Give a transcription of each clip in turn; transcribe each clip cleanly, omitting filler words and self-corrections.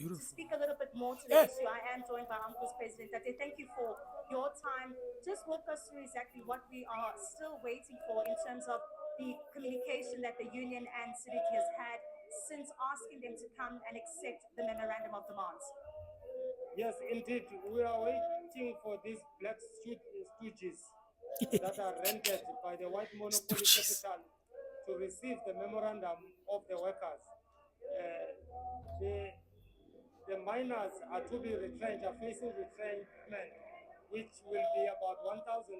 To Beautiful. speak a little bit more to the issue, I am joined by Amcu's president. Tate, thank you for your time. Just walk us through exactly what we are still waiting for in terms of the communication that the union and City has had since asking them to come and accept the memorandum of demands. Yes, indeed, we are waiting for these black stooges that are rented by the white monopoly Stooges. capital to receive the memorandum of the workers. The the miners are to be retrenched, are facing retrenchment, which will be about 1,400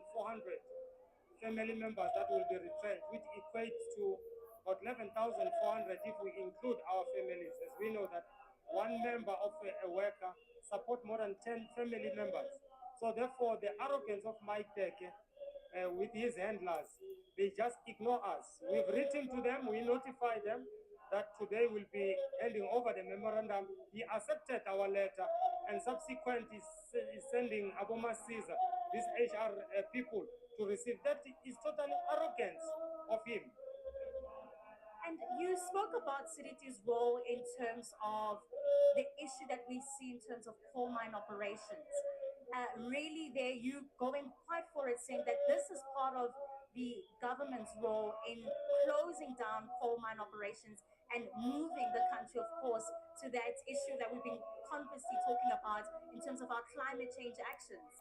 family members that will be retrenched, which equates to about 11,400 if we include our families, as we know that one member of a worker support more than 10 family members. So therefore, the arrogance of Mike Tech with his handlers, they just ignore us. We've written to them, we notify them that today will be handing over the memorandum. He accepted our letter and subsequent is sending Aboma Caesar, these HR people, to receive. That is totally arrogance of him. And you spoke about Siriti's role in terms of the issue that we see in terms of coal mine operations. Really, there you going quite for it, saying that this is part of the government's role in closing down coal mine operations and moving the country, of course, to that issue that we've been constantly talking about in terms of our climate change actions.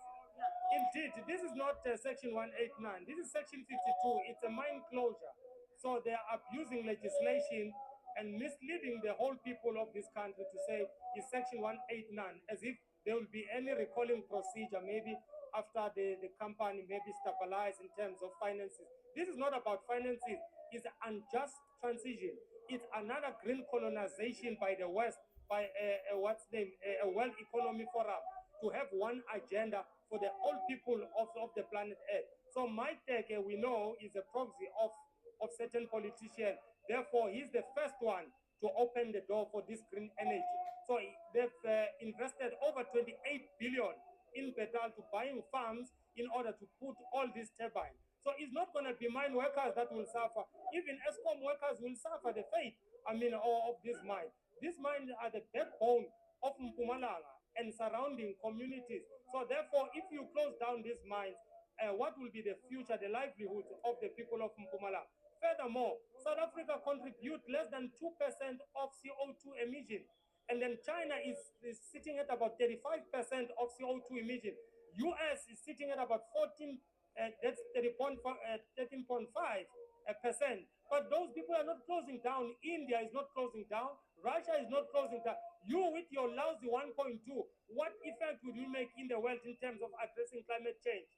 Indeed, this is not Section 189. This is Section 52. It's a mine closure. So they are abusing legislation and misleading the whole people of this country to say it's Section 189, as if there will be any recalling procedure, maybe after the company maybe stabilize in terms of finances. This is not about finances. It's an unjust transition. It's another green colonization by the West, by what's name, a World Economy Forum, to have one agenda for the whole people of the planet Earth. So Mike Tech, we know, is a proxy of certain politicians. Therefore, he's the first one to open the door for this green energy. So they've invested over 28 billion in Betal to buying farms in order to put all these turbines. So it's not going to be mine workers that will suffer. Even ESCOM workers will suffer the fate, of this mine. These mines are the backbone of Mpumalanga and surrounding communities. So therefore, if you close down these mines, what will be the future, the livelihood of the people of Mpumalanga? Furthermore, South Africa contributes less than 2% of CO2 emission. And then China is sitting at about 35% of CO2 emission. US is sitting at about 14, that's 13.5%. But those people are not closing down. India is not closing down. Russia is not closing down. You with your lousy 1.2, what effect would you make in the world in terms of addressing climate change?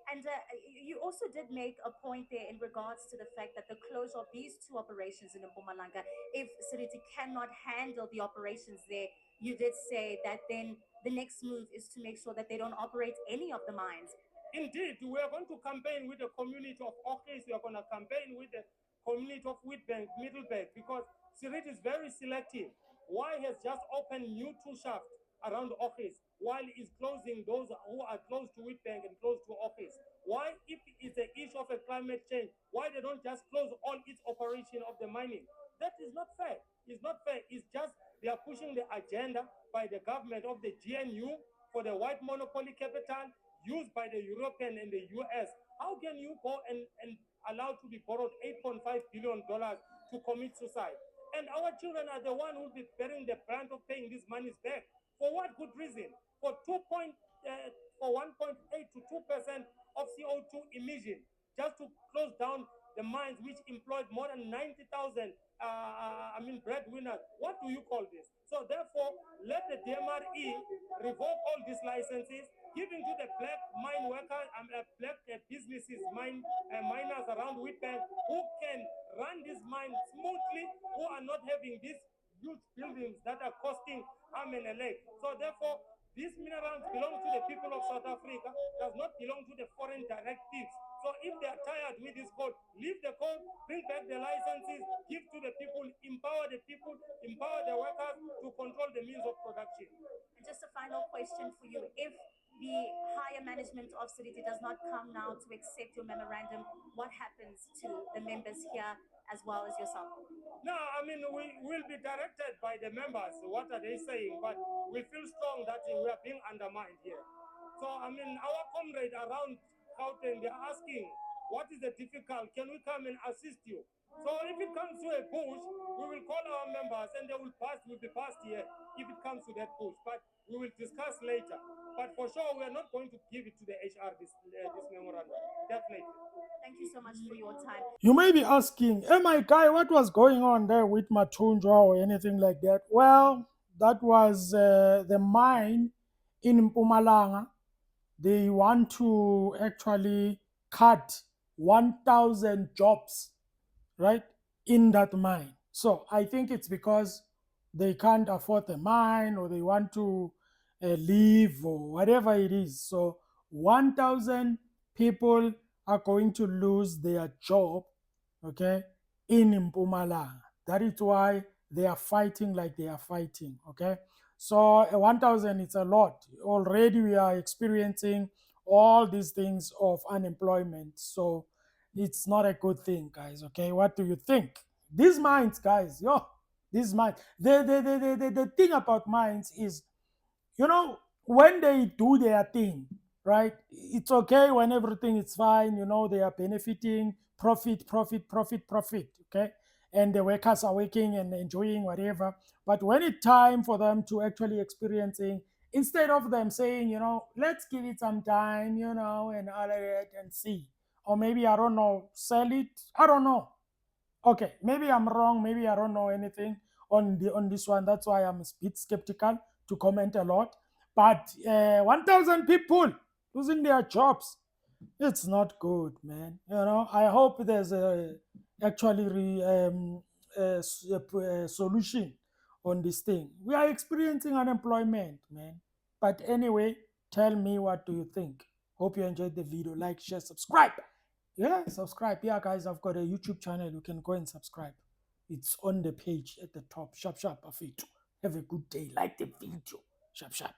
And you also did make a point there in regards to the fact that the closure of these two operations in Mpumalanga, if Siriti cannot handle the operations there, you did say that then the next move is to make sure that they don't operate any of the mines. Indeed, we are going to campaign with the community of Orkneys. We are going to campaign with the community of Witbank, Middleburg, because Sirit is very selective. Why has just opened new two shafts around Orkneys while is closing those who are close to Witbank and close to Orkneys? Why, if it's an issue of a climate change, why they don't just close all its operation of the mining? That is not fair. It's not fair. It's just they are pushing the agenda by the government of the GNU for the white monopoly capital used by the European and the US. How can you go and allow to be borrowed $8.5 billion to commit suicide? And our children are the one who will be bearing the brunt of paying these monies back. For what good reason? For 1.8 to 2% of CO2 emission, just to close down the mines which employed more than 90,000 breadwinners. What do you call this? So therefore, let the DMRE revoke all these licenses, giving to the black mine workers and black businesses, miners around Witbank who can run this mine smoothly, who are not having these huge buildings that are costing arm and a leg. So therefore, these minerals belong to the people of South Africa, does not belong to the foreign directives. So if they are tired with this code, leave the code, bring back the licenses, give to the people, empower the workers to control the means of production. And just a final question for you. If the higher management of City does not come now to accept your memorandum, what happens to the members here as well as yourself? No, I mean, we will be directed by the members. What are they saying? But we feel strong that we are being undermined here. So, I mean, our comrade around Gauteng, they're asking, what is the difficult? Can we come and assist you? So, if it comes to a push, we will call our members and they will pass, will be passed here if it comes to that push. But we will discuss later. But for sure, we are not going to give it to the HR, this memorandum. Definitely. Thank you so much for your time. You may be asking, hey, my guy, what was going on there with Matunjwa or anything like that? Well, that was the mine in Mpumalanga. They want to actually cut 1,000 jobs, right, in that mine. So I think it's because they can't afford the mine or they want to leave or whatever it is. So 1,000 people are going to lose their job, okay, in Mpumalanga. That is why they are fighting like they are fighting, okay. So 1,000 is a lot. Already we are experiencing all these things of unemployment. So it's not a good thing, guys. Okay, what do you think? These mines, guys, yo, these mines. The thing about mines is, when they do their thing, right? It's okay when everything is fine. They are benefiting, profit, profit, profit, profit. Okay, and the workers are working and enjoying whatever. But when it's time for them to actually experiencing, instead of them saying, let's give it some time, and all that and see, or maybe I don't know, sell it. I don't know. Okay, maybe I'm wrong. Maybe I don't know anything on this one. That's why I'm a bit skeptical to comment a lot. But 1,000 people losing their jobs, it's not good, man. I hope there's a actually a solution on this thing. We are experiencing unemployment, man. But anyway, tell me, what do you think? Hope you enjoyed the video. Like, share, subscribe. Yeah, subscribe. Yeah, guys, I've got a YouTube channel. You can go and subscribe. It's on the page at the top. Sharp, sharp, of it. Have a good day. Like the video. Sharp, sharp.